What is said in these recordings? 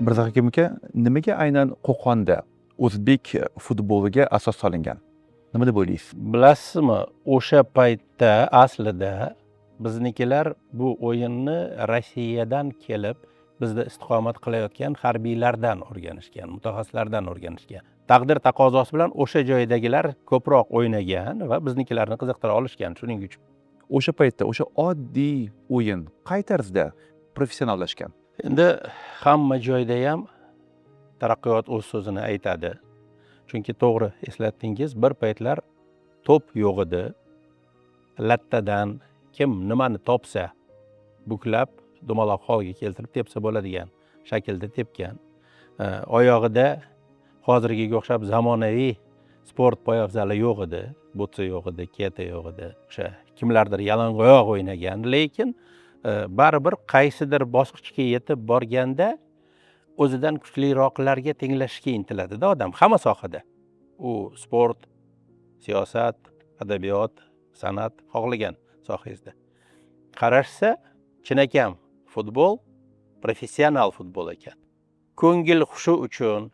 Mirzahakim aka, nimaga aynan Qo'qonda o'zbek futboliga asos solingan? Nima deb o'ylaysiz? Bilasizmi, o'sha paytda aslida biznikilar bu o'yinni Rossiyadan kelib bizda istiqomat qilayotgan harbiylardan o'rganishgan, mutaxassislardan o'rganishgan. Taqdir taqozosi bilan o'sha joydagilar ko'proq o'ynagan va biznikilarni qiziqtira olishgan, shuning uchun. O'sha paytda o'sha oddiy o'yin qay tarzda professionallashgan? Endi hamma joyda ham taraqqiyot o'z so'zini aytadi. Chunki to'g'ri eslatdingiz, bir paytlar to'p yo'q edi. Lattadan kim nimani topsa buklab dumaloq holga keltirib tepsa bo'ladigan shaklda tepgan. Oyog'ida hozirgiga o'xshab zamonaviy sport poyabzali yo'q edi, butsi yo'q edi, keta yo'q edi. O'sha kimlardir yalang'oyoq o'ynagan, lekin baribir qaysidir bosqichga yetib borganda o'zidan kuchliroqlarga tenglashishga intiladi-da odam hamma sohada. U sport, siyosat, adabiyot, san'at, xohlagan sohangizda. Qarashsa, chinakam futbol professional futbol ekan. Ko'ngil xushi uchun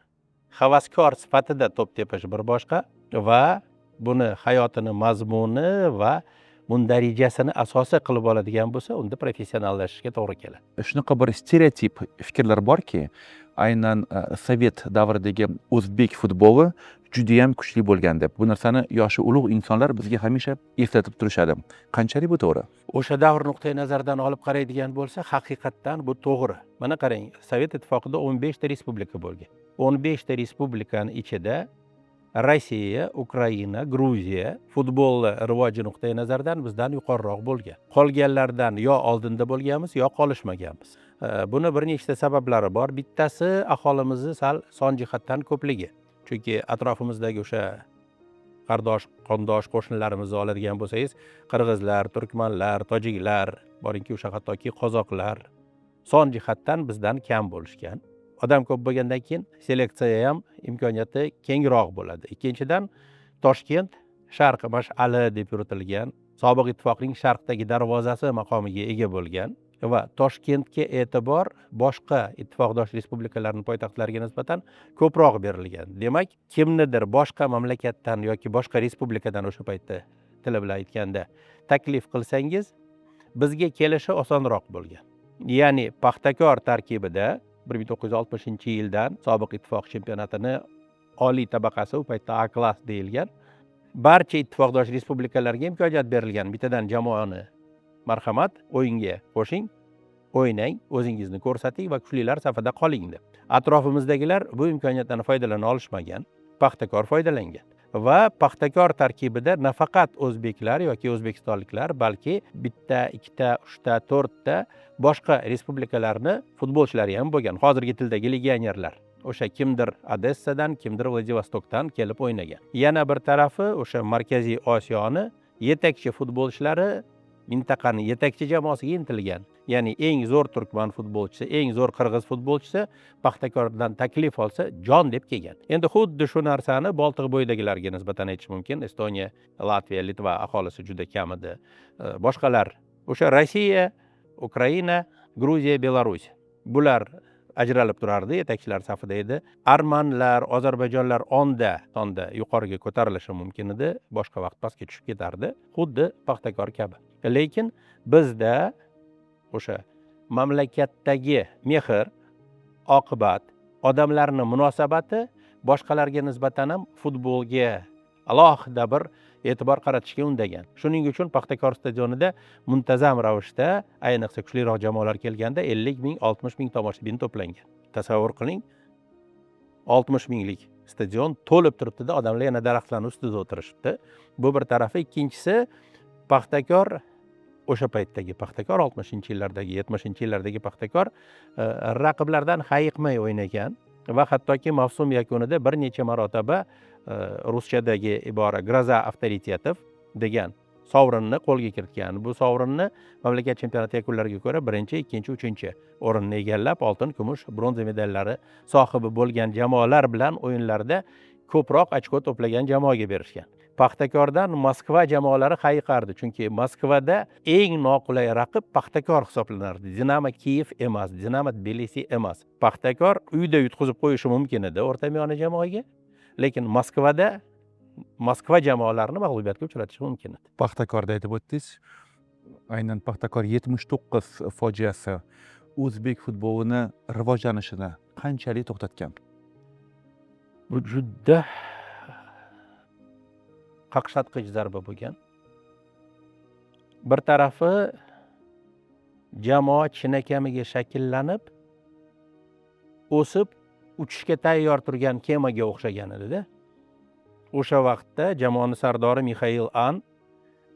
havaskor sifatida to'p tepish bir boshqa va buni hayotini mazmuni va mundarijasini asosi qilib oladigan bo'lsa, unda professionallashishga to'g'ri keladi. Shunaqa bir stereotip fikrlar borki, aynan sovet davridagi o'zbek futboli juda ham kuchli bo'lgan deb. Bu narsani yoshi ulug' insonlar bizga hamisha eslatib turishadi. Qanchalik bu to'g'ri? O'sha davr nuqtai nazaridan olib qaraydigan bo'lsa, haqiqatdan bu to'g'ri. Mana qarang, Sovet ittifoqida 15 ta respublika bo'lgan. 15 ta respublikaning ichida Rossiya, Ukraina, Gruziya futbol rivoji nuqtai nazaridan bizdan yuqoriroq bo'lgan. Qolganlardan yo oldinda bo'lganmiz, yo qolishmaganmiz. Buni bir nechta sabablari bor. Bittasi aholimizni sal son jihatdan ko'pligi. Chunki atrofimizdagi o'sha qardosh, qondosh qo'shnilarimizni oladigan bo'lsangiz, qirg'izlar, turkmanlar, tojiklar, boringki o'sha hattoki qozoqlar son jihatdan bizdan kam bo'lishgan. Odam ko'p bo'lgandan keyin seleksiya ham imkoniyati kengroq bo'ladi. Ikkinchidan, Toshkent Sharq mash'ali deb yuritilgan, sobiq ittifoqning sharqdagi darvozasi maqomiga ega bo'lgan va Toshkentga e'tibor boshqa ittifoqdosh respublikalarning poytaxtlariga nisbatan ko'proq berilgan. Demak, kimnidir boshqa mamlakatdan yoki boshqa respublikadan o'sha paytda tili bilan aytganda taklif qilsangiz, bizga kelishi osonroq bo'lgan. Ya'ni Paxtakor tarkibida 1960-yildan sobiq ittifoq chempionatini oliy tabaqasi u paytda A klass deyilgan. Barcha ittifoqdosh respublikalarga imkoniyat berilgan. Bittadan jamoani marhamat, o'yinga qo'shing, o'ynang, o'zingizni ko'rsating va kuchlilar safida qoling deb. Atrofimizdagilar bu imkoniyatdan foydalana olishmagan, Paxtakor foydalangan. Va Paxtakor tarkibida nafaqat o'zbeklar yoki o'zbekistonliklar, balki bitta, ikkita, uchta, to'rtta boshqa respublikalarni futbolchilari ham bo'lgan. Hozirgi tildagi legionerlar. O'sha kimdir Odessadan, kimdir Vladivostokdan kelib o'ynagan. Yana bir tarafi o'sha Markaziy Osiyoni yetakchi futbolchilari mintaqani yetakchi jamoasiga intilgan. Ya'ni eng zo'r turkman futbolchisi, eng zo'r qirg'iz futbolchisi Paxtakordan taklif olsa, jon deb kelgan. Endi xuddi shu narsani Boltiq bo'yidagilarga nisbatan aytish mumkin. Estoniya, Latviya, Litva aholisi juda kam edi. Boshqalar o'sha Rossiya, Ukraina, Gruziya, Belarus. Bular ajralib turardi, yetakchilar safida edi. Armanlar, Ozarbayjonlar sonda yuqoriga ko'tarilishi mumkin edi, boshqa vaqt pastga tushib ketardi, xuddi Paxtakor kabi. Lekin bizda o'sha mamlakatdagi mehr, oqibat, odamlarning munosabati boshqalarga nisbatan ham futbolga alohida bir e'tibor qaratishga undagan. Shuning uchun Paxtakor stadionida muntazam ravishda, ayniqsa kuchliroq jamoalar kelganda 50 ming, 60 ming tomoshabin to'plangan. Tasavvur qiling, 60 minglik stadion to'lib turibdi-da, odamlar yana daraxtlarning ustida o'tirishibdi. Bu bir tarafi. Ikkinchisi, Paxtakor o'sha paytdagi Paxtakor 60-yillardagi, 70-yillardagi Paxtakor raqiblardan hayiqmay o'ynagan va hattoki mavsum yakunida bir necha marotaba ruschadagi ibora "Groza avtoritetov" degan sovrinni qo'lga kiritgan. Bu sovrinni mamlakat chempionati yakunlariga ko'ra 1-chi, 2-chi, 3-chi o'rinni egallab, oltin, kumush, bronza medallari sohibi bo'lgan jamoalar bilan o'yinlarda ko'proq ochko to'plagan jamoaga berishgan. Paxtakordan Moskva jamoalari hayiqardi, chunki Moskvada eng noqulay raqib Paxtakor hisoblanardi. Dinamo Kiyev emas, Dinamo Tbilisi emas. Paxtakor uyda yutqizib qo'yishi mumkin edi o'rta miyona jamoaga, lekin Moskvada Moskva jamoalarini mag'lubiyatga uchratishi mumkin edi. Paxtakorda aytib o'tdingiz. Aynan Paxtakor 79 fojiasi o'zbek futbolini rivojlanishini qanchalik to'xtatgan? Bu juda qaqshatqich zarba bo'lgan. Bir tarafi jamoa chinakamiga shakllanib, o'sib, uchishga tayyor turgan kemaga o'xshagan edi-da. O'sha vaqtda jamoaning sardori Mixail An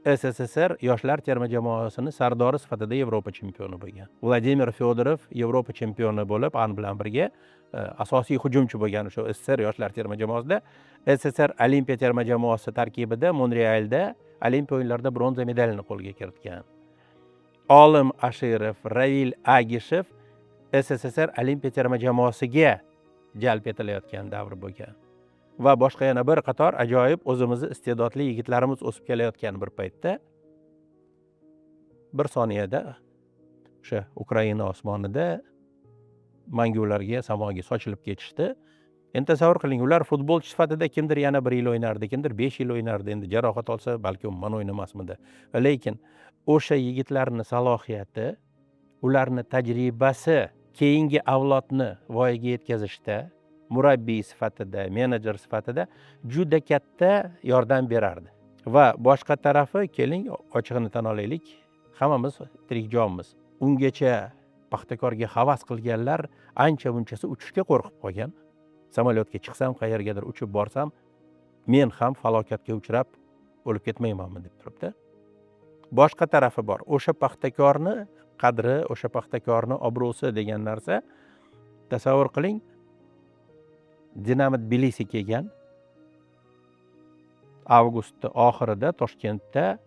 SSSR yoshlar terma jamoasini sardori sifatida Yevropa chempioni bo'lgan. Vladimir Fyodorov Yevropa chempioni bo'lib, An bilan birga asosiy hujumchi bo'lgan o'sha SSSR yoshlar terma jamoasida. SSSR Olimpiya terma jamoasi tarkibida Montrealda Olimpiya o'yinlarida bronza medalini qo'lga kiritgan. Olim Ashirov, Ravil Agishev SSSR Olimpiya terma jamoasiga jalb etilayotgan davr bo'lgan. Va boshqa yana bir qator ajoyib o'zimizni iste'dodli yigitlarimiz o'sib kelayotgan bir paytda bir soniyada o'sha Ukraina osmonida mangularga, samoga sochilib ketishdi. Endi tasavvur qiling, ular futbolchi sifatida kimdir yana 1 yil o'ynardi, kimdir 5 yil o'ynardi, endi jarohat olsa balki umuman o'ynamasmidi. Lekin o'sha yigitlarning salohiyati, ularning tajribasi keyingi avlodni voyaga yetkazishda murabbiy sifatida, menejer sifatida juda katta yordam berardi. Va boshqa tarafi, keling ochig'ini tan olaylik, hammamiz tirik jonmiz. Ungacha Paxtakorga havas qilganlar ancha munchasi uchishga qo'rqib qolgan. Samolyotga chiqsam, qayergadir uchib borsam, men ham falokatga uchrab o'lib ketmaymanmi deb turibdi. Boshqa tarafi bor. O'sha Paxtakorni qadri, o'sha Paxtakorni obro'si degan narsa, tasavvur qiling, Dinamo Tbilisi kelgan. Avgust oxirida Toshkentda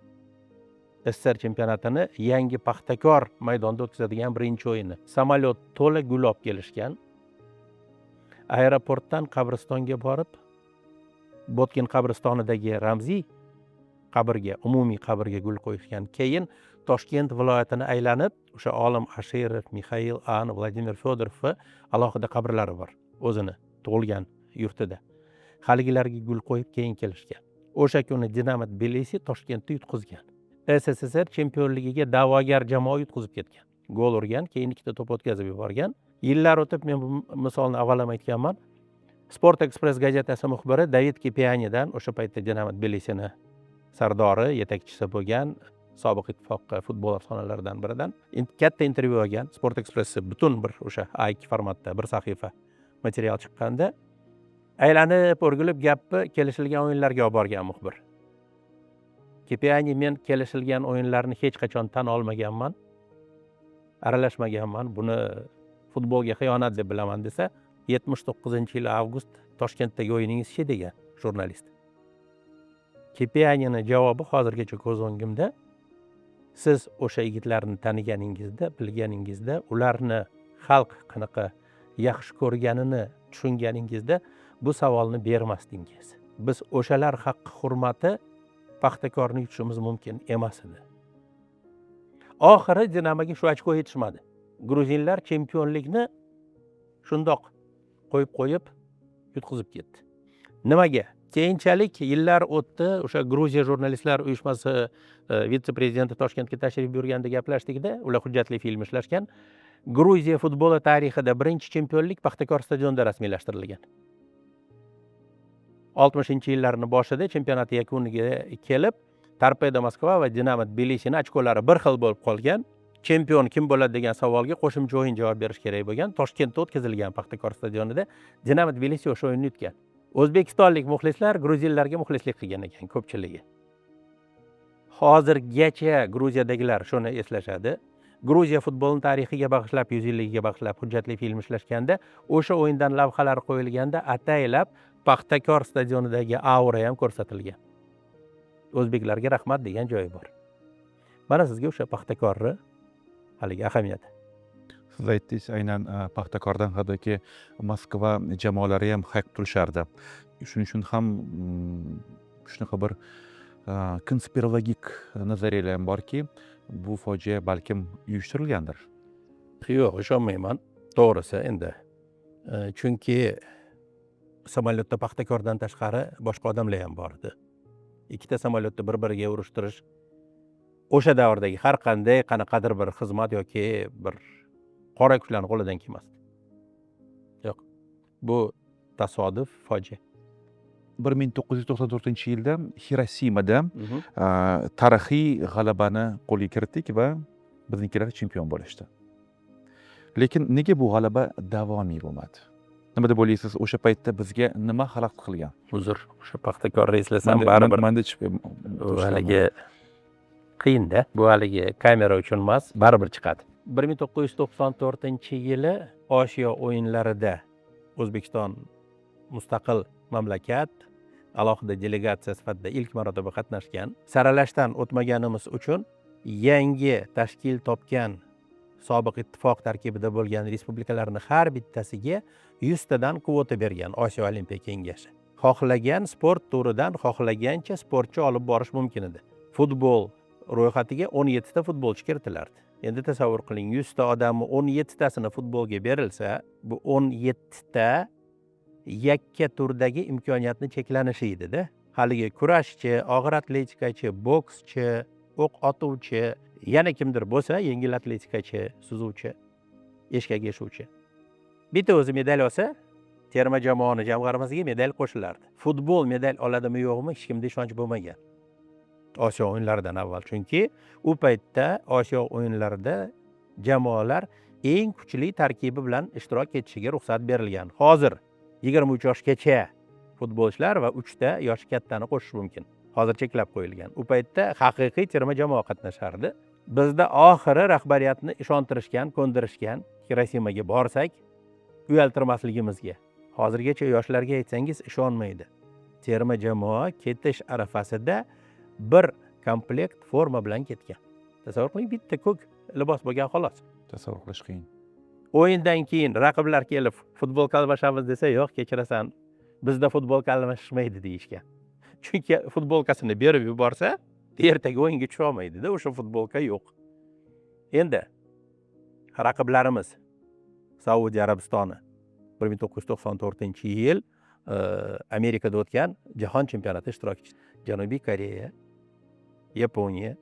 SSR chempionatini yangi Paxtakor maydonida o'tkazadigan birinchi o'yini. Samolyot to'la gul olib kelishgan. Aeroportdan qabristonga borib, Botkin qabristonidagi ramziy qabrga, umumiy qabrga gul qo'yishgan. Keyin Toshkent viloyatini aylanib, o'sha Olim Ashirov, Mixail An, Vladimir Fyodorov alohida qabrlari bor o'zini tug'ilgan yurtida. Haligilarga gul qo'yib keyin kelishgan. O'sha kuni Dinamo Tbilisi Toshkentda yutqizgan. SSSR chempionligiga da'vogar jamoa yutqizib ketgan. Gol urgan, keyin 2 ta to'p o'tkazib yuborgan. Yillar o'tib, men bu misolni avval ham aytganman. Sport Express gazetasi muxbiri David Kipianidan, o'sha paytda Dinamo Tbilisini sardori, yetakchisi bo'lgan sobiq ittifoq futbol afsonalaridan biridan katta intervyu olgan. Sport Express butun bir o'sha A2 formatda bir sahifa material chiqqanda aylanib o'rgilib gapni kelishilgan o'yinlarga olib borgan muxbir. Kipiani, men kelishilgan o'yinlarni hech qachon tan olmaganman, aralashmaganman, buni futbolga xiyonat deb bilaman desa, 79-yil avgust Toshkentdagi o'yiningiz-chi degan jurnalist. Kipianining javobi hozirgacha ko'z o'ngimda. Siz o'sha yigitlarni taniganingizda, bilganingizda, ularni xalq qanaqa yaxshi ko'rganini tushunganingizda bu savolni bermasdingiz. Biz o'shalar haqqi hurmati Paxtakorni yutishimiz mumkin emas edi. Oxiri Dinamoga shu ochko yetishmadi. Gruzinlar chempionlikni shundoq qo'yib yutqizib ketdi. Nimaga? Keyinchalik yillar o'tdi, o'sha Gruziya jurnalistlar uyushmasi vitse-prezidenti Toshkentga tashrif buyurganda gaplashdikda, ular hujjatli film ishlashgan. Gruziya futboli tarixida birinchi chempionlik Paxtakor stadionida rasmiylashtirilgan. 60-yillarning boshida chempionat yakuniga kelib, Torpedo Moskva va Dinamo Tbilisining ochkolari bir xil bo'lib qolgan. Chempion kim bo'ladi degan savolga qo'shimcha o'yin javob berish kerak bo'lgan. Toshkentda o'tkazilgan Paxtakor stadionida Dinamo Tbilisi o'sha o'yinni yutgan. O'zbekistonlik muxlislar gruzinlarga muxlislik qilgan ekan ko'pchiligi. Hozirgacha Gruziyadagilar shuni eslashadi. Gruziya futbolining tarixiga bag'ishlab, 100 yilligiga bag'ishlab hujjatli film ishlashganda, o'sha o'yindan lavhalar qo'yilganda ataylab Paxtakor stadionidagi aura ham ko'rsatilgan. O'zbeklarga rahmat degan joyi bor. Mana sizga o'sha Paxtakorni haligi ahamiyati. Siz aytdingiz, aynan Paxtakordan hattoki Moskva jamoalari ham hayiqib turishardi. Shuning uchun ham shunaqa bir konspirologik nazariyalar ham borki, bu fojia balkim uyushtirilgandir. Yo'q, ishonmayman. To'g'risi endi. Chunki samolyotda Paxtakordan tashqari boshqa odamlar ham bor edi. Ikkita samolyotni bir-biriga urishtirish o'sha davrdagi har qanday qanaqadir bir xizmat yoki bir qora kuchlarning qo'lidan kelmasdi. Yo'q. Bu tasodif, fojia. 1994-yilda Hirosimada tarixiy g'alabani qo'lga kiritdik va biznikilar chempion bo'lishdi. Lekin nega bu g'alaba davomiy bo'lmadi? Nima deb o'ylaysiz? O'sha paytda bizga nima xalaqit qilgan? Uzr, o'sha Paxtakorni eslasam baribir Bu haligi qiyin-da. Bu haligi kamera uchun emas, baribir chiqadi. 1994-yili Osiyo o'yinlarida O'zbekiston mustaqil mamlakat alohida delegatsiya sifatida ilk marotaba qatnashgan. Saralashdan o'tmaganimiz uchun yangi tashkil topgan sobiq ittifoq tarkibida bo'lgan respublikalarning har bittasiga 100 tadan kvota bergan Osiyo Olimpiya Kengashi. Xohlagan sport turidan xohlagancha sportchi olib borish mumkin edi. Futbol ro'yxatiga 17 ta futbolchi kiritilardi. Endi tasavvur qiling, 100 ta odamni 17 tasini futbolga berilsa, bu 17 ta yakka turdagi imkoniyatni cheklanishi edi-da. Haligi kurashchi, og'ir atletikachi, bokschi, o'q otuvchi, yana kimdir bo'lsa, yengil atletikachi, suzuvchi, eshkak eshuvchi. Bitta o'zi medal olsa, terma jamoani jamg'armasiga medal qo'shilardi. Futbol medal oladimi yo'qmi, hech kimda ishonch bo'lmagan. Osiyo o'yinlaridan avval, chunki u paytda Osiyo o'yinlarida jamoalar eng kuchli tarkibi bilan ishtirok etishiga ruxsat berilgan. Hozir 23 yoshgacha futbolchilar va 3 ta yoshi kattani qo'shish mumkin. Hozir cheklab qo'yilgan. U paytda haqiqiy terma jamoa qatnashardi. Bizda oxiri rahbariyatni ishontirishgan, ko'ndirishgan, Hirosimaga borsak, uyaltirmasligimizga. Hozirgacha yoshlarga aytsangiz ishonmaydi. Terma jamoa ketish arafasida bir komplekt forma bilan ketgan. Tasavvur qiling, bitta ko'k libos bo'lgan xolos. Tasavvur qilish qiyin. O'yindan keyin raqiblar kelib futbolka almashamiz desa, yo'q, kechirasan, bizda futbolka almashmaydi deyishgan. Chunki futbolkasini berib yuborsa, ertaga o'yinga tusha olmaydi-da, o'sha futbolka yo'q. Endi raqiblarimiz Saudiya Arabistoni 1994-yil Amerikada o'tgan jahon chempionati ishtirokchisi. Janubiy Koreya, Yaponiya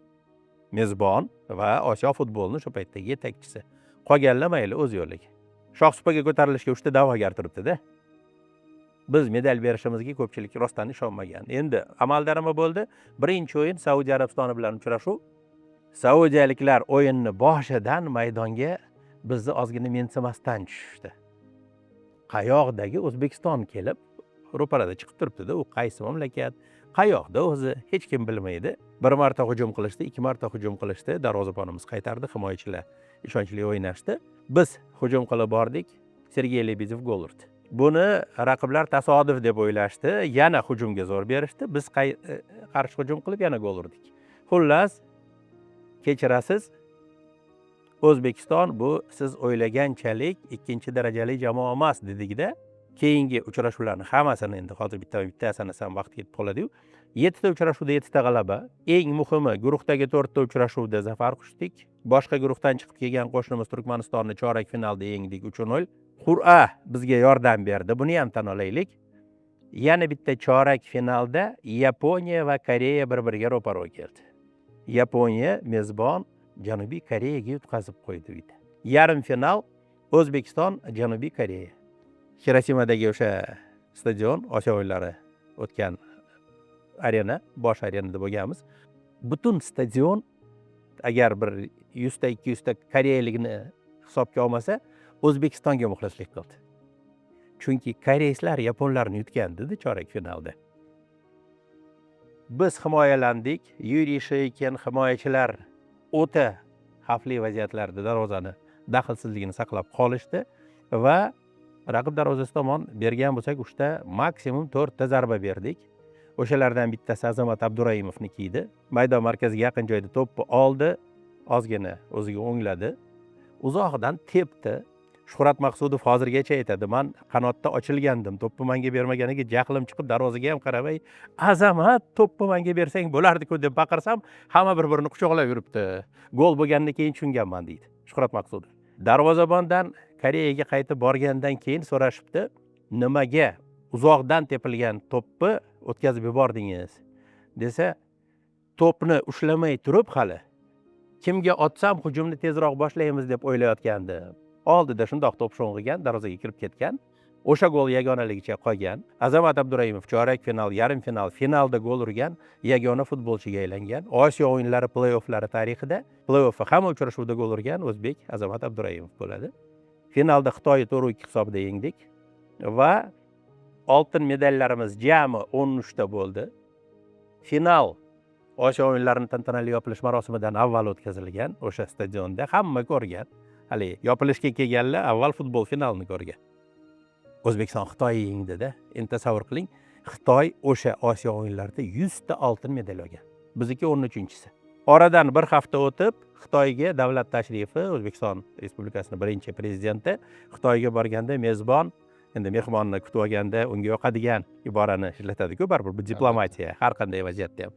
mezbon va Osiyo futbolining shu paytdagi yetakchisi. Qolganlar mayli o'z yo'liga. Shohsupaga ko'tarilishga 3 ta da'vogar turibdi-da. Biz medal berishimizga ko'pchilik rostdan ishonmagan. Endi amalda nima bo'ldi? Birinchi o'yin Saudiya Arabistoni bilan uchrashuv. Saudiyaliklar o'yinni boshidan maydonga bizni ozgina mensimasdan tushishdi. Qayoqdagi O'zbekiston kelib ro'parada chiqib turibdi-da, u qaysi mamlakat, qayoqda o'zi hech kim bilmaydi. Bir marta hujum qilishdi, 2 marta hujum qilishdi, darvozabonimiz qaytardi, himoyachilar ishonchli o'ynashdi. Biz hujum qilib bordik, Sergey Lebedev gol urdi. Buni raqiblar tasodif deb o'ylashdi, yana hujumga zo'r berishdi. Biz qarshi hujum qilib yana gol urdik. Xullas, kechirasiz, O'zbekiston bu siz o'ylaganchalik ikkinchi darajali jamoa emas dedik-da. Keyingi uchrashuvlarning hammasini endi hozir bitta sanasam vaqt ketib qoladi-yu. 7 ta uchrashuvda 7 ta g'alaba. Eng muhimi, guruhdagi 4 ta uchrashuvda zafar quchdik. Boshqa guruhdan chiqib kelgan qo'shnimiz Turkmanistonni chorak finalda yengdik 3-0. Qur'a bizga yordam berdi. Buni ham tan olaylik. Yana bitta chorak finalda Yaponiya va Koreya bir-biriga ro'paro keldi. Yaponiya mezbon Janubiy Koreyaga yutqazib qo'ydi edi. Yarim final O'zbekiston, Janubiy Koreya. Hirosimadagi o'sha stadion, Osiyo o'yinlari o'tgan arena, bosh arenada bo'lganmiz. Butun stadion agar bir 100 ta 200 ta koreyalikni hisobga olmasa, O'zbekistonga muxlislik qildi. Chunki koreyslar yaponlarni yutgandi chorak finalda. Biz himoyalandik, Yuriy Sheykin himoyachilar o'ta xavfli vaziyatlarda darvozani daxlsizligini saqlab qolishdi va raqib darvozasi tomon bergan bo'lsak 3 ta, maksimum 4 ta zarba berdik. O'shalardan bittasi Azamat Abduraimovniki edi. Maydon markaziga yaqin joyda to'pni oldi, ozgina o'ziga o'ngladi. Uzoqdan tepdi. Shuhrat Maqsudov hozirgacha aytadi, men qanotda ochilgandim, to'pni menga bermaganiga jahlim chiqib darvozaga ham qaramay, "Azamat, to'pni menga bersang bo'lardi-ku" deb baqirsam, hamma bir-birini quchoqlab yuribdi. Gol bo'lgandan keyin tushunganman deydi Shuhrat Maqsudov. Darvozabondan Koreyaga qaytib borgandan keyin so'rashibdi, "Nimaga uzoqdan tepilgan to'pni o'tkazib yubordingiz?" desa, "To'pni ushlamay turib hali kimga otsam hujumni tezroq boshlaymiz deb o'ylayotgandim." Oldida shundoq to'p sho'ng'igan, darvozaga kirib ketgan. O'sha gol yagonaligicha qolgan. Azamat Abduraimov chorak final, yarim final, finalda gol urgan yagona futbolchiga aylangan. Osiyo o'yinlari play-offlari tarixida play-offga hamma uchrashuvda gol urgan o'zbek Azamat Abduraimov bo'ladi. Finalda Xitoyni 4-2 hisobida yengdik va oltin medallarimiz jami 13 ta bo'ldi. Final Osiyo o'yinlarining tantanali yopilish marosimidan avval o'tkazilgan, o'sha stadionda hamma ko'rgan. Hali yopilishga kelganlar avval futbol finalini ko'rgan. O'zbekiston Xitoy yengdi-da. Endi tasavvur qiling, Xitoy o'sha Osiyo o'yinlarida 100 ta oltin medal olgan. Bizniki 13-si. Oradan bir hafta o'tib, Xitoyga davlat tashrifi, O'zbekiston Respublikasining birinchi prezidenti Xitoyga borganda mezbon, endi mehmonni kutib olganda unga yoqadigan iborani ishlatadi-ku, baribir bu diplomatiya har qanday vaziyatda ham.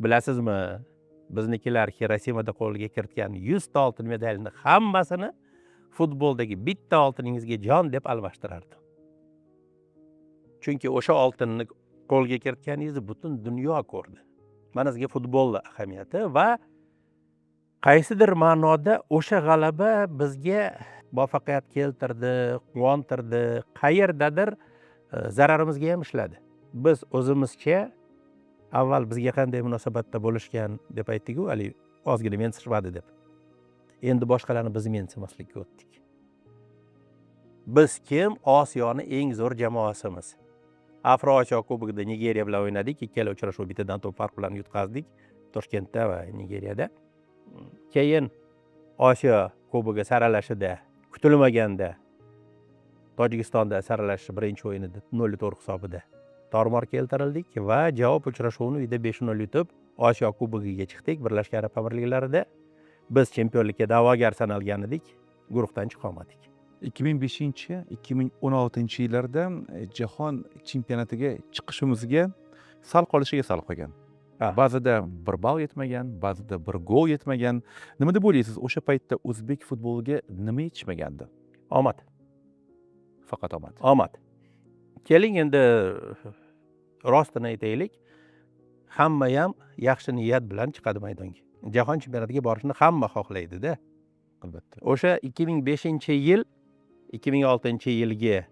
Bilasizmi, biznikilar Hirosimada qo'lga kiritgan 100 ta oltin medalni hammasini futboldagi bitta oltiningizga jon deb almashtirardi. Chunki o'sha oltinni qo'lga kiritganingizni butun dunyo ko'rdi. Mana sizga futbolning ahamiyati va qaysidir ma'noda o'sha g'alaba bizga muvaffaqiyat keltirdi, quvontirdi, qayerdadir zararimizga ham ishladi. Biz o'zimizcha avval bizga qanday munosabatda bo'lishgan deb aytdik-ku, hali ozgina mensitishmadi deb. Endi boshqalarni biz mensimaslikka o'tdik. Biz kim? Osiyoning eng zo'r jamoasimiz. Afro-Osiyo Kubogida Nigeriya bilan o'ynadik, ikkala uchrashuv bittadan to'p farq bilan yutqazdik, Toshkentda va Nigeriyada. Keyin Osiyo Kubogi saralashida kutilmaganda Tojikistonda saralash birinchi o'yinida 0-4 hisobida tormor keltirildik va javob uchrashuvini uyda 5-0 yutib Osiyo Kubogiga chiqdik. Birlashgan Arab Amirliklarida biz chempionlikka da'vogar sanalgan edik, guruhdan chiqa olmadik. 2005-2016 yillarda jahon chempionatiga chiqishimizga sal qolishiga sal qolgan. Ba'zida bir ball yetmagan, ba'zida bir gol yetmagan. Nima deb o'ylaysiz, o'sha paytda o'zbek futboliga nima yetishmagandi? Omad. Faqat omad. Omad. Keling endi rostini aytaylik, hamma ham yaxshi niyat bilan chiqadi maydonga. Jahon chempionatiga borishni hamma xohlaydi-da. Albatta. O'sha 2005-yil 2006-yilgi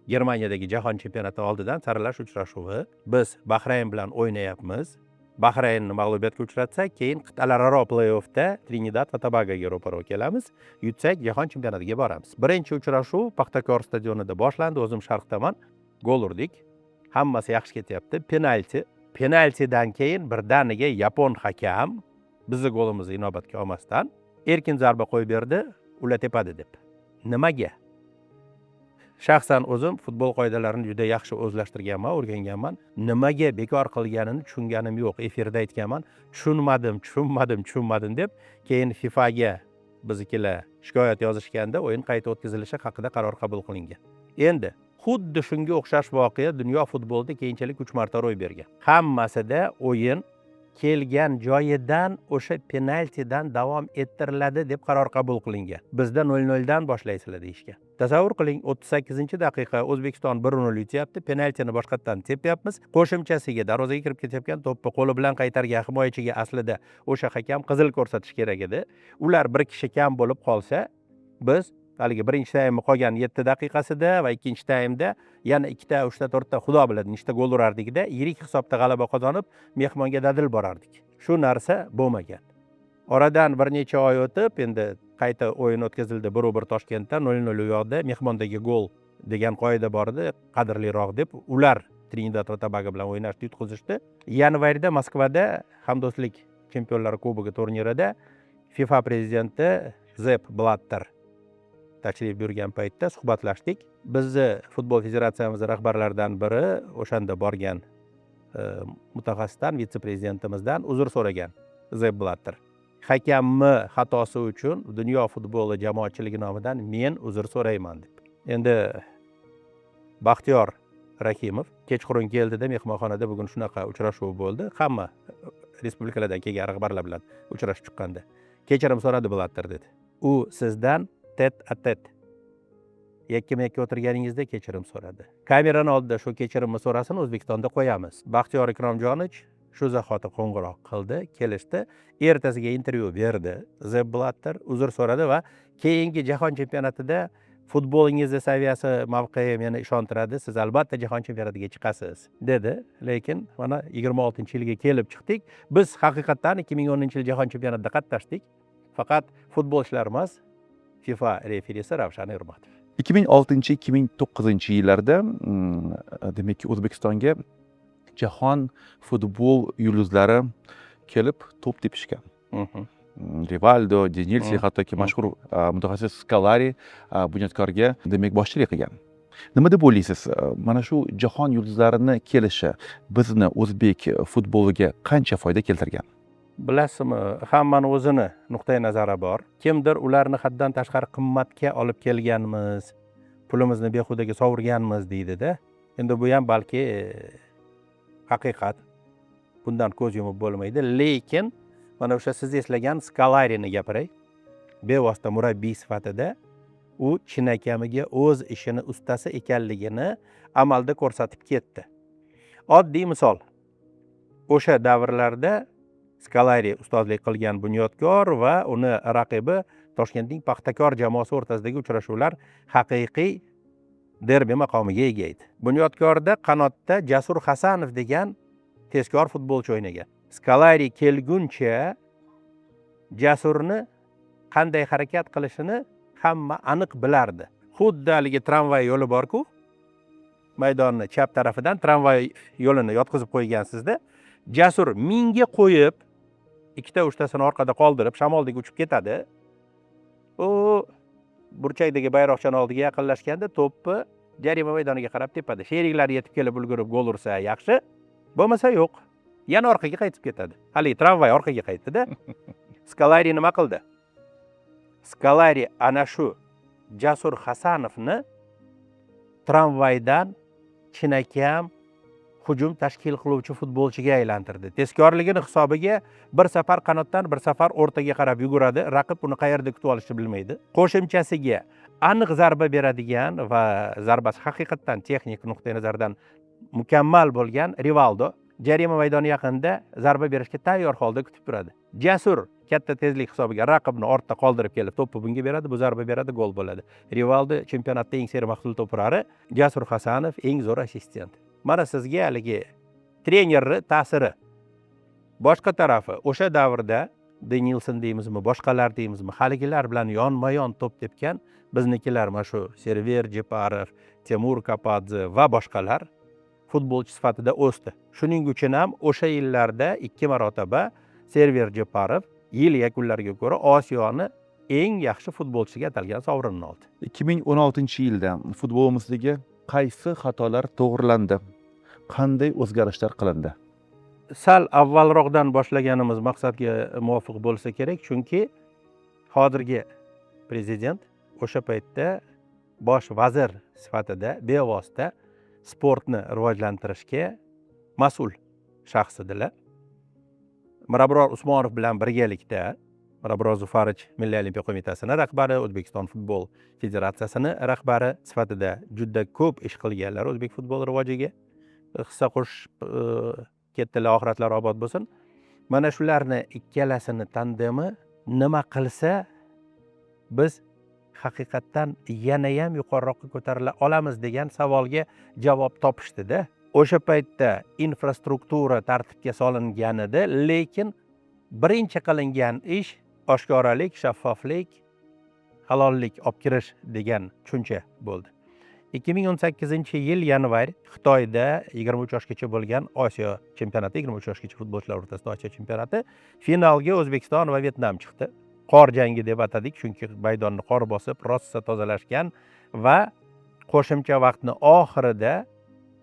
Germaniyadagi jahon chempionati oldidan saralash uchrashuvi biz Bahrayn bilan o'ynayapmiz. Bahraynni mag'lubiyatga uchratsak, keyin qit'alararo play-offda Trinidad va Tobagoga ro'paro kelamiz. Yutsak, jahon chempionatiga boramiz. Birinchi uchrashuv Paxtakor stadionida boshlandi. O'zim sharqdaman. Gol urdik. Hammasi yaxshi ketyapti. Penalti. Penaltidan keyin birdaniga yapon hakam bizni golimizni inobatga olmasdan erkin zarba qo'yib berdi, ular tepadi deb. Nimaga? Shaxsan o'zim futbol qoidalarini juda yaxshi o'zlashtirganman, o'rganganman. Nimaga bekor qilganini tushunganim yo'q. Efirda aytganman, tushunmadim deb keyin FIFAga biznikilar shikoyat yozishganda o'yin qayta o'tkazilishi haqida qaror qabul qilingan. Endi xuddi shunga o'xshash voqea dunyo futbolida keyinchalik 3 marta ro'y bergan. Hammasida o'yin kelgan joyidan o'sha penaltidan davom ettiriladi deb qaror qabul qilingan. Bizda 0-0 dan boshlaysizlar deyishgan. Tasavvur qiling, 38-daqiqa O'zbekiston 1-0 yutyapti, penaltini boshqatdan tepyapmiz. Qo'shimchasiga darvozaga kirib ketayotgan to'pni qo'li bilan qaytargan himoyachiga aslida o'sha hakam qizil ko'rsatish kerak edi. Ular bir kishi kam bo'lib qolsa, biz haligi birinchi taymni qolgan 7 daqiqasida va ikkinchi taymda yana 2 ta, 3 ta, 4 ta, xudo biladi nechta gol urardik-da, yirik hisobda g'alaba qozonib, mehmonga dadil borardik. Shu narsa bo'lmagan. Oradan bir necha oy o'tib, endi qayta o'yin o'tkazildi 1-1 Toshkentda, 0-0 u yoqda, mehmondagi gol degan qoida bor edi, qadrliroq deb ular Trinidad va Tobago bilan o'ynashni yutqizishdi. Yanvarda Moskvada Hamdo'stlik Chempionlar Kubogi turnirida FIFA prezidenti Zepp Blatter tashrif buyurgan paytda suhbatlashdik. Bizni futbol federatsiyamiz rahbarlaridan biri o'shanda borgan mutaxassisdan, vitse-prezidentimizdan uzr so'ragan Zepp Blatter. hakamni xatosi uchun dunyo futboli jamoatchiligi nomidan men uzr so'rayman deb. Endi Baxtiyor Rahimov kechqurun keldida mehmonxonada bugun shunaqa uchrashuv bo'ldi. Hamma respublikalardan kelgan rahbarlar bilan uchrashib chiqqanda kechirim so'radi Blatter dedi. U sizdan tet-a-tet yakkama-yakka o'tirganingizda kechirim so'radi. Kamerani oldida shu kechirimni so'rasin, O'zbekistonda qo'yamiz. Baxtiyor Ikromjonovich shu zahoti qo'ng'iroq qildi, kelishdi, ertasiga intervyu berdi. The Blatter uzr so'radi va keyingi jahon chempionatida futbolingizni saviyasi, mavqei meni ishontiradi, siz albatta jahon chempionatiga chiqasiz dedi. Lekin mana 26-yilga kelib chiqdik. Biz haqiqatan 2010-yil jahon chempionatida qatnashdik. Faqat futbolchilar emas, FIFA referisi Ravshan Ermatov. 2006-2009 yillarda demak O'zbekistonga jahon futbol yulduzlari kelib to'p tepishgan. Rivaldo, Denilsi, hattoki mashhur mutaxassis Scolari bunyodkorga demak boshchilik qilgan. Nima deb o'ylaysiz? Mana shu jahon yulduzlarini kelishi bizni o'zbek futboliga qancha foyda keltirgan? Bilasizmi, hammani o'zini nuqtai nazari bor. Kimdir ularni haddan tashqari qimmatga olib kelganmiz, pulimizni behudaga sovurganmiz deydi-da. Endi bu ham balki haqiqat. Bundan ko'z yumib bo'lmaydi, lekin mana o'sha siz eslagan Scolarini gapiray. Bevosita murabbiy sifatida u chinakamiga o'z ishini ustasi ekanligini amalda ko'rsatib ketdi. Oddiy misol. O'sha davrlarda Scolari ustozlik qilgan bunyodkor va uni raqibi Toshkentning Paxtakor jamoasi o'rtasidagi uchrashuvlar haqiqiy derbi maqomiga ega edi. Bunyodkorda qanotda Jasur Hasanov degan tezkor futbolchi o'ynagan. Scolari kelguncha Jasurni qanday harakat qilishini hamma aniq bilardi. Xuddi haligi tramvay yo'li bor-ku, maydonni chap tarafidan tramvay yo'lini yotqizib qo'ygansizda, Jasur mingga qo'yib, ikkita uchtasini orqada qoldirib, shamoldek uchib ketadi. U burchakdagi bayroqchani oldiga yaqinlashganda to'pni jarima maydoniga qarab tepadi. Sheriklari yetib kelib ulgurib gol ursa yaxshi, bo'lmasa yo'q. Yana orqaga qaytib ketadi. Hali tramvay orqaga qaytdi-da. Scolari nima qildi? Scolari ana shu Jasur Hasanovni tramvaydan chinakam hujum tashkil qiluvchi futbolchiga aylantirdi. Tezkorligini hisobiga bir safar qanotdan, bir safar o'rtaga qarab yuguradi. Raqib uni qayerda kutib olishni bilmaydi. Qo'shimchasiga aniq zarba beradigan va zarbasi haqiqatan texnik nuqtai nazardan mukammal bo'lgan Rivaldo jarima maydoni yaqinida zarba berishga tayyor holda kutib turadi. Jasur katta tezlik hisobiga raqibni ortda qoldirib kelib to'pni bunga beradi, bu zarba beradi, gol bo'ladi. Rivaldo chempionatda eng seri mahsul to'purari, Jasur Hasanov eng zo'r assistent. Mana sizga haligi trenerni ta'siri. Boshqa tarafi, o'sha davrda Denilson deymizmi, boshqalar deymizmi, haligilar bilan yonma-yon to'p tepgan biznikilar mana shu Server Jeparov, Temur Kapadze va boshqalar futbolchi sifatida o'sdi. Shuning uchun ham o'sha yillarda 2 marotaba Server Jeparov yil yakunlariga ko'ra Osiyoni eng yaxshi futbolchisiga atalgan sovrinni oldi. 2016-yilda futbolimizdagi qaysi xatolar to'g'rilandi? Qanday o'zgarishlar qilindi? Sal avvalroqdan boshlaganimiz maqsadga muvofiq bo'lsa kerak, chunki hozirgi prezident o'sha paytda bosh vazir sifatida bevosita sportni rivojlantirishga mas'ul shaxs edilar. Mirabror Usmonov bilan birgalikda Mirabror Zufarich Milliy olimpiya qo'mitasining rahbari, O'zbekiston futbol federatsiyasining rahbari sifatida juda ko'p ish qilganlar o'zbek futbol rivojiga hissa qo'shib ketdilar, oxiratlari obod bo'lsin. Mana shularni ikkalasini tandemi nima qilsa biz haqiqatdan yana ham yuqoriroqqa ko'tarila olamiz degan savolga javob topishdi-da. O'sha paytda infrastruktura tartibga solinganida, lekin birinchi qilingan ish oshkoralik, shaffoflik, halollik olib kirish degan tushuncha bo'ldi. 2018-yil yanvar Xitoyda 23 yoshgacha bo'lgan Osiyo chempionati, 23 yoshgacha futbolchilar o'rtasida Osiyo chempionati finalga O'zbekiston va Vyetnam chiqdi. Qor jangi deb atadik, chunki maydonni qor bosib, rossa tozalashgan va qo'shimcha vaqtning oxirida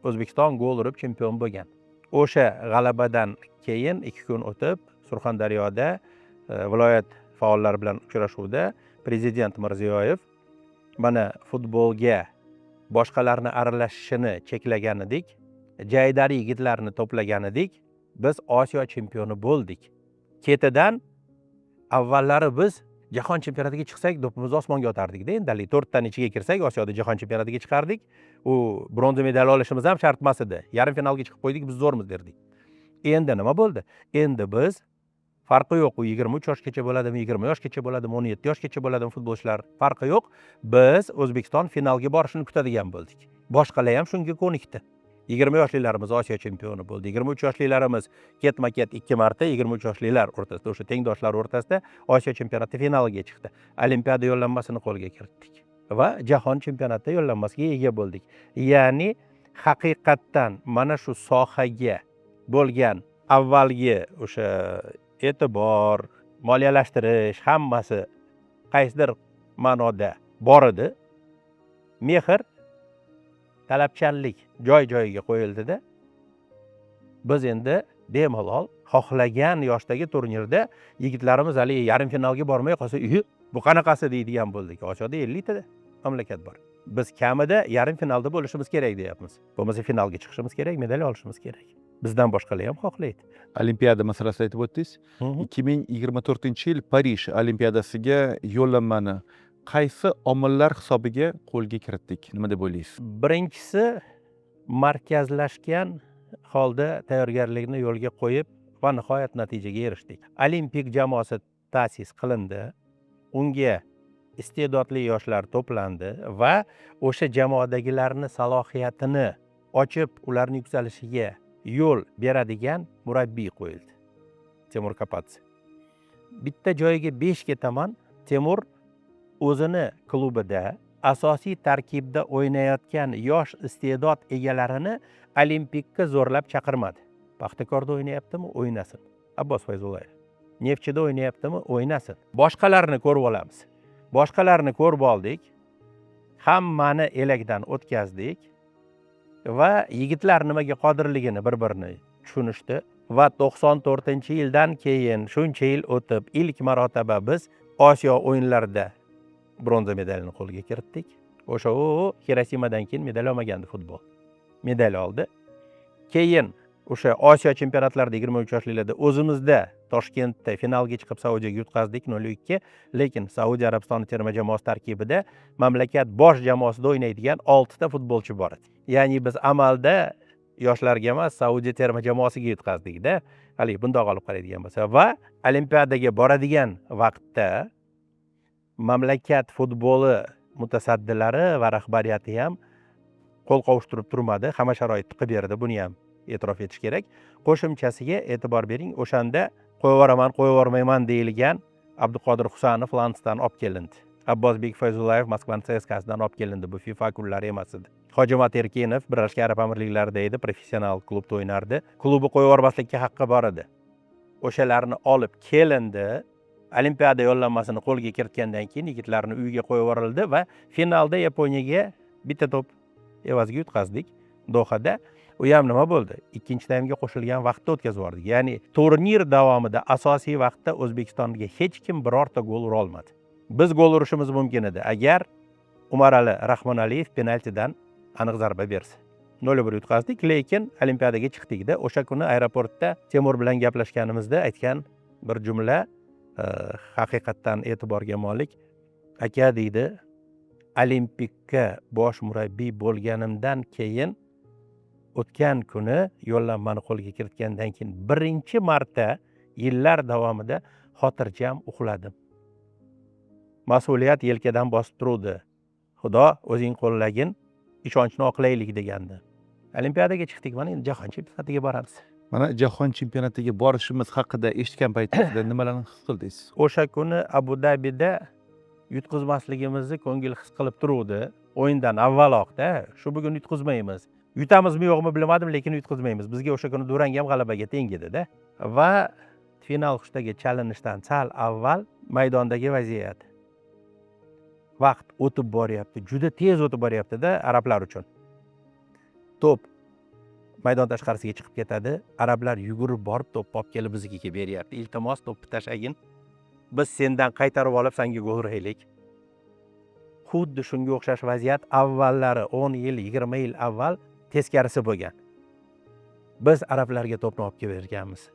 O'zbekiston gol urib chempion bo'lgan. O'sha g'alabadan keyin 2 kun o'tib Surxondaryoda viloyat faollari bilan uchrashuvda prezident Mirziyoyev mana futbolga boshqalarni aralashishini cheklagan edik, jaydari yigitlarni to'plagan edik, biz Osiyo chempioni bo'ldik. Ketidan avvallari biz jahon chempionatiga chiqsak, do'ppimizni osmonga otardik-da, endi 4 taning ichiga kirsak, Osiyoda jahon chempionatiga chiqardik. U bronza medal olishimiz ham shart emas edi. Yarim finalga chiqib qo'ydik, biz zo'rmiz derdik. Endi nima bo'ldi? Endi biz farqi yo'q, u 23 yoshgacha bo'ladimi, 20 yoshgacha bo'ladimi, 17 yoshgacha bo'ladimi futbolchilar, farqi yo'q. Biz O'zbekiston finalga borishini kutadigan bo'ldik. Boshqalar ham shunga ko'nikdi. 20 yoshlilarimiz Osiyo chempioni bo'ldi. 23 yoshlilarimiz ketma-ket 2 marta 23 yoshlilar o'rtasida, o'sha tengdoshlar o'rtasida Osiyo chempionati finaliga chiqdi. Olimpiada yo'llanmasini qo'lga kiritdik va jahon chempionati yo'llanmasiga ega bo'ldik. Ya'ni haqiqatdan mana shu sohaga bo'lgan avvalgi o'sha e'tibor, moliyalashtirish hammasi qaysidir ma'noda bor edi. Mehr, talabchanlik joy-joyiga qo'yildida, biz endi bemalol xohlagan yoshdagi turnirda yigitlarimiz hali yarim finalga bormay qolsa, bu qanaqasi deydigan bo'ldik. Osiyoda 50 ta mamlakat bor. Biz kamida yarim finalda bo'lishimiz kerak deyapmiz. Bo'lmasa finalga chiqishimiz kerak, medal olishimiz kerak. Bizdan boshqalar ham xohlaydi. Olimpiada masalasida aytib o'tdingiz. 2024-yil Parij Olimpiadasiga yo'llanmani qaysi omillar hisobiga qo'lga kiritdik? Nima deb o'ylaysiz? Birinchisi, markazlashgan holda tayyorgarlikni yo'lga qo'yib va nihoyat natijaga erishdik. Olimpik jamoasi ta'sis qilindi. Unga iste'dodli yoshlar to'plandi va o'sha jamoadagilarni salohiyatini ochib, ularni yuksalishiga yo'l beradigan murabbiy qo'yildi. Temur Kapadze. Bitta joyiga 5 ketaman. Temur o'zini klubida asosiy tarkibda o'ynayotgan yosh iste'dod egalarini Olimpikka zo'rlab chaqirmadi. Paxtakorda o'ynayaptimi? O'ynasin. Abbos Fayzullayev. Neftchida o'ynayaptimi? O'ynasin. Boshqalarni ko'rib olamiz. Boshqalarni ko'rib oldik. Hammani elakdan o'tkazdik va yigitlar nimaga qodirligini bir-birini tushunishdi va 94-yildan keyin shuncha yil o'tib ilk marotaba biz Osiyo o'yinlarida bronza medalini qo'lga kiritdik. O'sha Hirosimadan keyin medal olmagandi futbol. Medal oldi. Keyin o'sha Osiyo chempionatlarida 23 yoshlilarda o'zimizda Toshkentda finalga chiqib Saudiyaga yutqazdik 0-2, lekin Saudiya Arabistoni terma jamoasi tarkibida mamlakat bosh jamoasida o'ynaydigan 6 ta futbolchi bor edi. Ya'ni biz amalda yoshlarga emas, Saudiya terma jamoasiga yutqazdik-da. Hali bundoq olib qaraydigan bo'lsa va Olimpiadaga boradigan vaqtda mamlakat futboli mutasaddilari va rahbariyati ham qo'l qovushtirib turmadi, hamma sharoitni qilib berdi. Buni ham e'tirof etish kerak. Qo'shimchasiga e'tibor bering, o'shanda qo'yvoraman, qo'yvormayman deyilgan Abduqodir Husanov Lansdan olib kelindi. Abbosbek Fayzullayev Moskvaning CSKAsidan olib kelindi. Bu FIFA kunlari emas edi. Hojimat Erkinov Birlashgan Arab Amirliklarida edi, professional klubda o'ynardi. Klubi qo'yvormaslikka haqqi bor edi. O'shalarni olib kelindi. Olimpiada yo'llanmasini qo'lga kiritgandan keyin yigitlarni uyiga qo'yib yuborildi va finalda Yaponiyaga bitta to'p evaziga yutqazdik Dohada. U ham nima bo'ldi? Ikkinchi taymga qo'shilgan vaqtda o'tkazib yubordik. Ya'ni turnir davomida asosiy vaqtda O'zbekistonga hech kim birorta gol ura olmadi. Biz gol urishimiz mumkin edi agar Umarali Rahmonaliyev penaltidan aniq zarba bersa. 0-1 yutqazdik, lekin Olimpiadaga chiqdik-da. O'sha kuni aeroportda Temur bilan gaplashganimizda aytgan bir jumla haqiqatdan e'tiborga molik. Aka deydi, Olimpikka bosh murabbiy bo'lganimdan keyin o'tgan kuni yo'llanmani qo'lga kiritgandan keyin birinchi marta yillar davomida xotirjam uxladim. Mas'uliyat yelkadan bosib turdi. Xudo o'zing qo'llagin, ishonchni oqlaylik degandi. Olimpiadaga chiqdik, mana endi jahon chempionatiga boramiz. Mana jahon chempionatiga borishimiz haqida eshitgan paytingizda nimalarni his qildingiz? O'sha kuni Abu Dabida yutqizmasligimizni ko'ngil his qilib turuvdi. O'yindan avvaloqda, shu bugun yutqizmaymiz. Yutamizmi yo'qmi bilmadim, lekin yutqizmaymiz. Bizga o'sha kuni durang ham g'alabaga teng edi-da. Va final hushtaga chalinishdan sal avval maydondagi vaziyat. Vaqt o'tib boryapti, juda tez o'tib boryapti-da arablar uchun. To'p maydon tashqarisiga chiqib ketadi. Arablar yugurib borib to'p olib kelib biznikiga beryapti. Iltimos to'pni tashagin. biz sendan qaytarib olib senga gol uraylik. Xuddi shunga o'xshash vaziyat avvallari 10 yil, 20 yil avval teskarisi bo'lgan. Biz arablarga to'pni olib kelib berganmiz.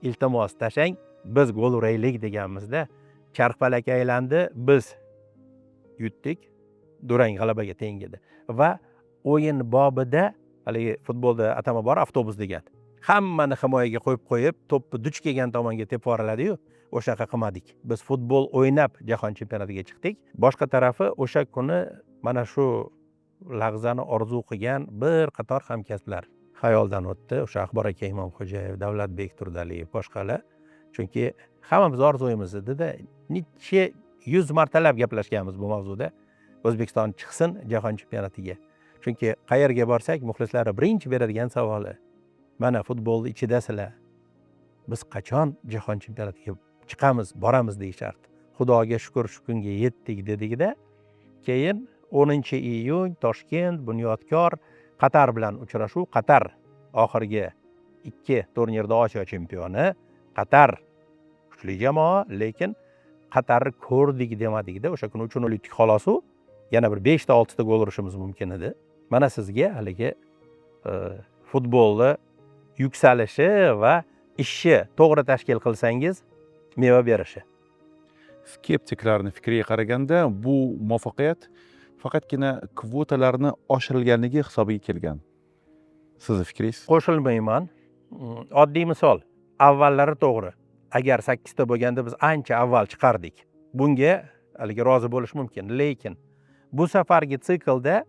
Iltimos tashlang, biz gol uraylik deganmizda, charxpalak aylandi, biz yutdik, durang g'alabaga teng edi. Va o'yin bobida, haligi futbolda atama bor, avtobus degan. Hammani himoyaga qo'yib, to'pni duch kelgan tomonga tepib yuboradi-yu, o'shaqa qilmadik. Biz futbol o'ynab jahon chempionatiga chiqdik. Boshqa tarafi o'sha kuni mana shu lahzani orzu qilgan bir qator hamkasblar xayoldan o'tdi. O'sha Axbor aka Imomxo'jayev, Davlatbek Turdaliyev, boshqalar. Chunki hammamiz orzuyimiz edi-da, necha 100 martalab gaplashganmiz bu mavzuda. O'zbekiston chiqsin jahon chempionatiga. Chunki qayerga borsak, muxlislar birinchi beradigan savoli: mana futbolni ichidasizlar. Biz qachon jahon chempionatiga chiqamiz, boramiz deyishardi. Xudoga shukr, shu kunga yetdik dedik-da. Keyin 10-iyun Toshkent, Bunyodkor, Qatar bilan uchrashuv. Qatar oxirgi 2 turnirda Osiyo chempioni. Qatar kuchli jamoa, lekin Qatarni ko'rdik demadik-da. O'sha kuni 3-0 yutdik xolos-u. Yana bir 5 ta 6 ta gol urishimiz mumkin edi. Mana sizga haligi futbolni yuksalishi va ishni to'g'ri tashkil qilsangiz meva berishi. Skeptiklarning fikriga qaraganda bu muvaffaqiyat faqatgina kvotalarni oshirilganligi hisobiga kelgan. Sizning fikringiz? Qo'shilmayman. Oddiy misol, avvallari to'g'ri. Agar 8 ta bo'lganda biz ancha avval chiqardik. Bunga haligi rozi bo'lish mumkin, lekin bu safargi siklda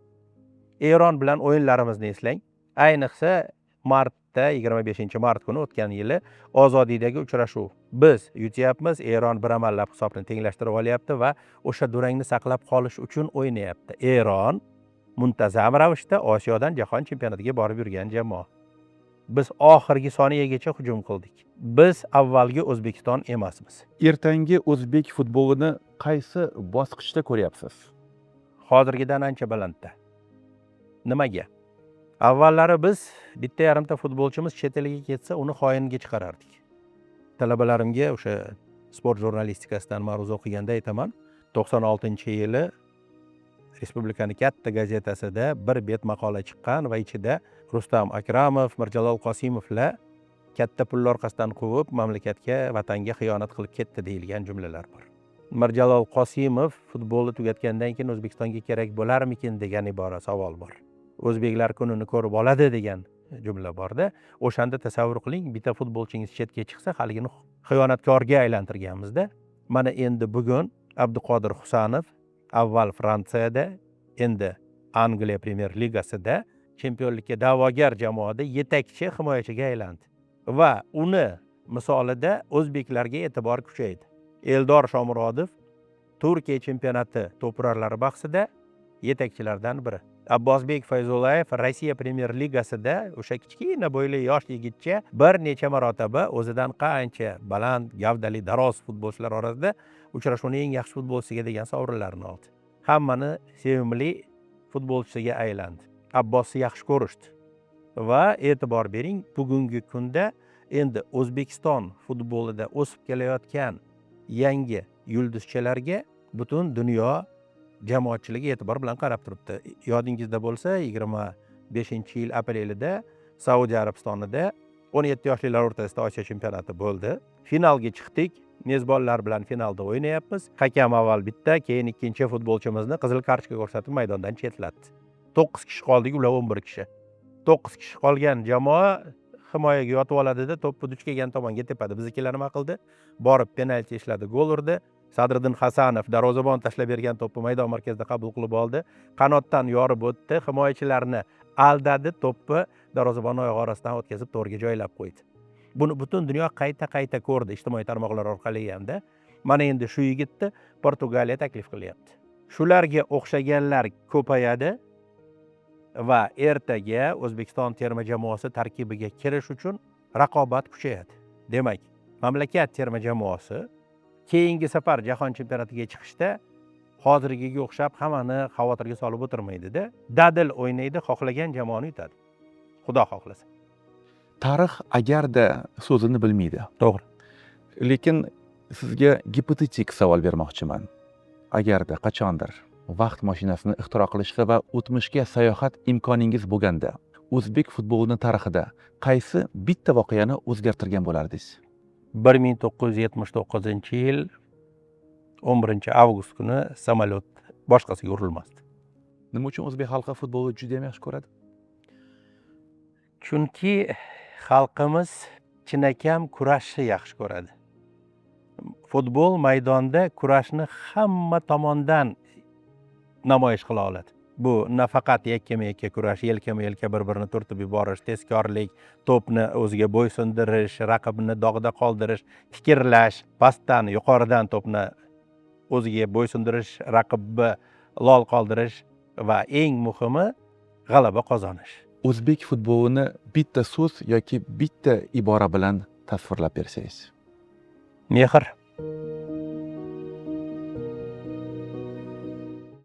Eron bilan o'yinlarimizni eslang. Ayniqsa martda 25-mart kuni o'tgan yili Ozodiyadagi uchrashuv. Biz yutyapmiz, Eron bir amallab hisobni tenglashtirib olyapti va o'sha durangni saqlab qolish uchun o'ynayapti. Eron muntazam ravishda Osiyodan jahon chempionatiga borib yurgan jamoa. Biz oxirgi soniyagacha hujum qildik. Biz avvalgi O'zbekiston emasmiz. Ertangi o'zbek futbolini qaysi bosqichda ko'ryapsiz? Hozirgidan ancha balandda. Nimaga? Avvallari biz bitta yarimta futbolchimiz chet elga ketsa, uni xoinga chiqarardik. Talabalarimga o'sha sport jurnalistikasidan ma'ruza o'qiganda aytaman, 96-yili Respublikaning katta gazetasida bir bet maqola chiqqan va ichida Rustam Akramov, Mirjalol Qosimovlar katta pullar orqasidan quvib, mamlakatga, vatanga xiyonat qilib ketdi deyilgan jumlalar bor. Mirjalol Qosimov futbolni tugatgandan keyin O'zbekistonga kerak bo'larmikin degan ibora, savol bor. O'zbeklar kunini ko'rib oladi degan jumla borda. O'shanda tasavvur qiling, bitta futbolchingiz chetga chiqsa, haligini xiyonatkorga aylantirganmizda. Mana endi bugun Abduqodir Husanov avval Fransiyada, endi Angliya Premyer Ligasida chempionlikka da'vogar jamoada yetakchi himoyachiga aylandi. Va uni misolida o'zbeklarga e'tibor kuchaydi. Eldor Shomurodov Turkiya chempionati to'purarlari bahsida yetakchilardan biri. Abbosbek Fayzullayev Rossiya Premyer Ligasida o'sha kichkina bo'yli yosh yigitcha bir necha marotaba o'zidan qancha baland, gavdali, daroz futbolchilar orasida uchrashuvning eng yaxshi futbolchisiga degan sovrinlarni oldi. Hammani sevimli futbolchisiga aylandi. Abbosni yaxshi ko'rishdi. Va e'tibor bering, bugungi kunda endi O'zbekiston futbolida o'sib kelayotgan yangi yulduzchalarga butun dunyo jamoatchiligi e'tibor bilan qarab turibdi. Yodingizda bo'lsa, 25-yil aprelida Saudiya Arabistonida 17 yoshlilar o'rtasida Osiyo chempionati bo'ldi. Finalga chiqdik. Mezbonlar bilan finalda o'ynayapmiz. Hakam avval bitta, keyin ikkinchi futbolchimizni qizil kartochka ko'rsatib maydondan chetlatdi. 9 kishi qoldik, ular 11 kishi. 9 kishi qolgan jamoa himoyaga yotib oladida, to'pni duch kelgan tomonga tepadi. Biznikilar nima qildi? Borib penalti ishladi, gol urdi. Sadriddin Hasanov darvozabon tashlab bergan to'pni maydon markazida qabul qilib oldi. Qanotdan yorib o'tdi, himoyachilarni aldadi, to'pni darvozabon oyoq orasidan o'tkazib to'rga joylab qo'ydi. Buni butun dunyo qayta ko'rdi, ijtimoiy tarmoqlar orqali hamda. Mana endi shu yigitni Portugaliya taklif qilyapti. Shularga o'xshaganlar ko'payadi va ertaga O'zbekiston terma jamoasi tarkibiga kirish uchun raqobat kuchayadi. Demak, mamlakat terma jamoasi keyingi safar jahon chempionatiga chiqishda hozirgiga o'xshab hammani xavotirga solib o'tirmaydi-da. Dadil o'ynaydi, xohlagan jamoani yutadi. Xudo xohlasa. Tarix agarda so'zini bilmaydi. To'g'ri. Lekin Sizga gipotetik savol bermoqchiman. Agarda qachondir vaqt mashinasini ixtiro qilishga va o'tmishga sayohat imkoningiz bo'lganda, o'zbek futbolining tarixida qaysi bitta voqeani o'zgartirgan bo'lardingiz? 1979-yil 11-avgust kuni samolyot boshqasiga urilmasdi. Nima uchun o'zbek xalqi futbolni juda ham yaxshi ko'radi? Chunki xalqimiz chinakam kurashni yaxshi ko'radi. Futbol maydonida kurashni hamma tomondan namoyish qila oladi. Bu nafaqat yakkama-yakka kurash, yelkama-yelka bir-birini turtib yuborish, tezkorlik, to'pni o'ziga bo'ysundirish, raqibni dog'da qoldirish, fikrlash, pastdan yuqoridan to'pni o'ziga bo'ysundirish, raqibni lol qoldirish va eng muhimi g'alaba qozonish. O'zbek futbolini bitta so'z yoki bitta ibora bilan tasvirlab bersangiz. Mehr.